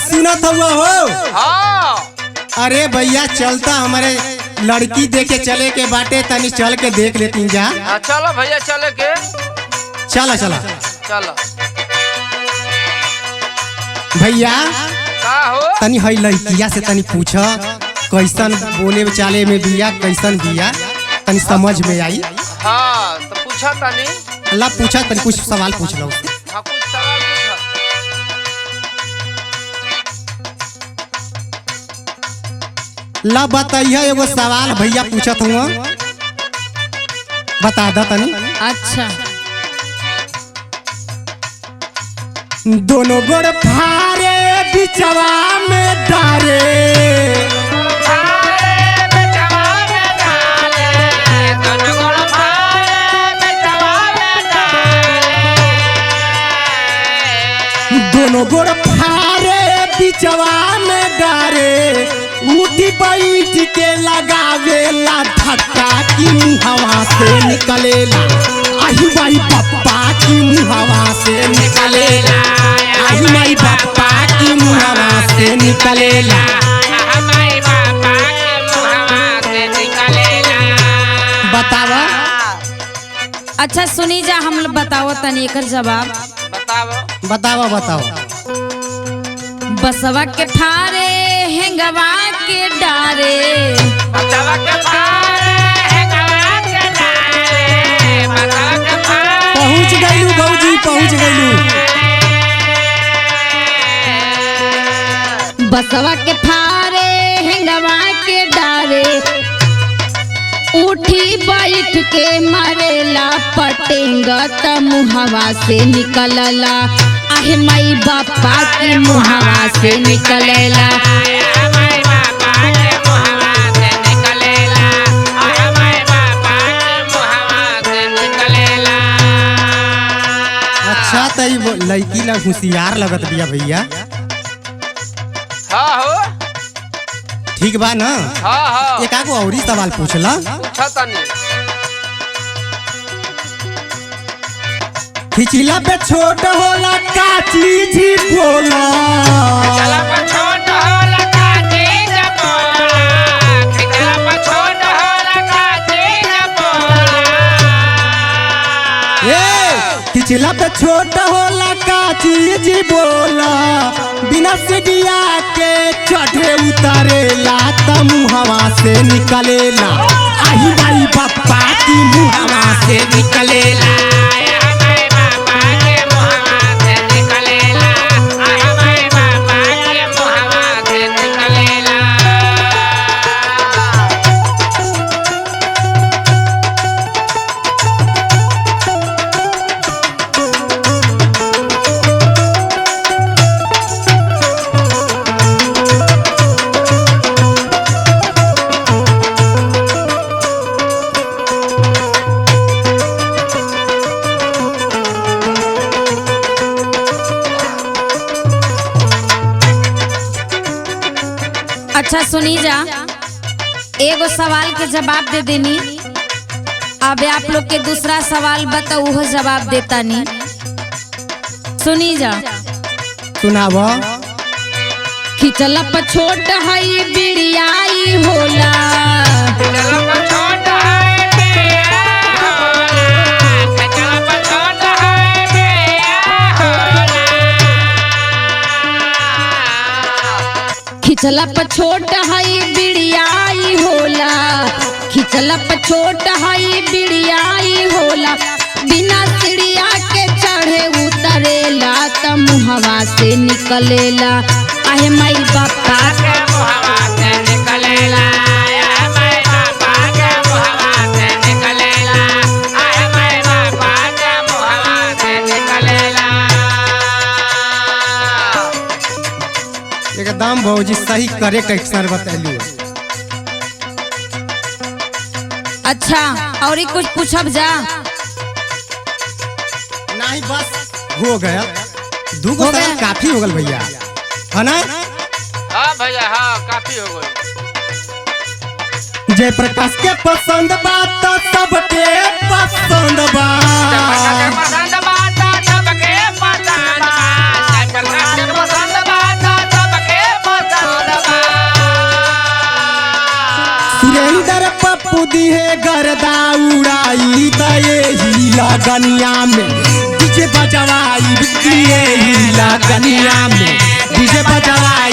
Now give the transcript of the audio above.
सुनत हुआ हो। हाँ अरे भैया चलता हमारे लड़की देखे चले के बाटे, तनी चल के देख लेती जा। चलो भैया चले के। चला चला चलो भैया का हो तनी हई लड़किया से तनी पूछ कैसन बोले चाले में बिया, कैसन बिया, तनी समझ में आई। हाँ तो पूछा तनी। अल्लाह पूछा तनी कुछ सवाल पूछ लो। हाँ कुछ सवाल पूछा। ला बताइए एगो सवाल भैया पूछत हुआ, बता दा तनी। अच्छा दोनों गोड़ फारे बिचवा में डारे, दोनों गोड़ फारे बिचवा में डारे, उठी बैठ के लगावेला धक्का की मुहवा से निकलेला, आही माई पप्पा की मुहवा से निकलेला, आही माई पप्पा की मुहवा से निकलेला। बतावा। अच्छा सुनी जा, हम बताओ तनी एकर जवाब। बताओ बतावा बतावा। बसवा के ठारे हेंगवा के डारे, बचवा के पारे हेंगवा के डारे, बचवा के पारे पहुँच गईलू भौजी, पहुँच गईलू। बसवा के ठारे हेंगवा के डारे, उठी बैठ के मरेला पटेंगा त मुहवा से निकलला, आहे माई बापा के मुहवा से निकलेला। अच्छा तो लड़की ला होशियार लगत बिया भैया। हाँ हो ठीक बा ना। हाँ हाँ एक आगो औरी सवाल पूछला। पूछा तनी। खिचला पे छोट होला का चीज बोला, चला पर छोट होला का चीज बोला, चला पर छोट होला का चीज बोला। ए खिचला पे छोट होला का चीज बोला, बिना सीढ़िया के चढ़े उतरेला त मुहवा से निकलेला, आही माई पप्पा की मुहवा से निकलेला। अच्छा सुनी जा, एगो सवाल के जवाब दे देनी, अब आप लोग के दूसरा सवाल बताओ वो जवाब देता नहीं। सुनी जा। सुनावा। खिचला पर छोट हई बिड़ियाई होला, चला पर छोट है बिया होला, चला पर छोट है बिया होला। खिचला पर छोट हई बिड़ियाई होला, खिचला पर छोट हई बिड़ियाई होला, बिना सीढ़िया के चढ़े उतरेला त मुहवा से निकलेला, आहे माई बापा के मुहवा से निकलेला, आए माय बापा के मुहवा से निकलेला, आए माय बापा के मुहवा से निकलेला। एकदम भौजी सही करेक्ट आंसर बतैलू। अच्छा और ही कुछ पूछब जा। नहीं बस हो गया, दूगो हो सवाल गया? काफी हो गल भैया, है ना। हाँ भैया हाँ काफी हो गई। जयप्रकाश के पसंद बात सबके पसंद बा, सबके पसंद बात सबके पसंद बा, सबके पसंद बात सबके पप्पू दिहे गर्दा उड़ाई त यही लगनिया में डीजे बजवाई, ये ही लगनिया में डीजे बजवाई।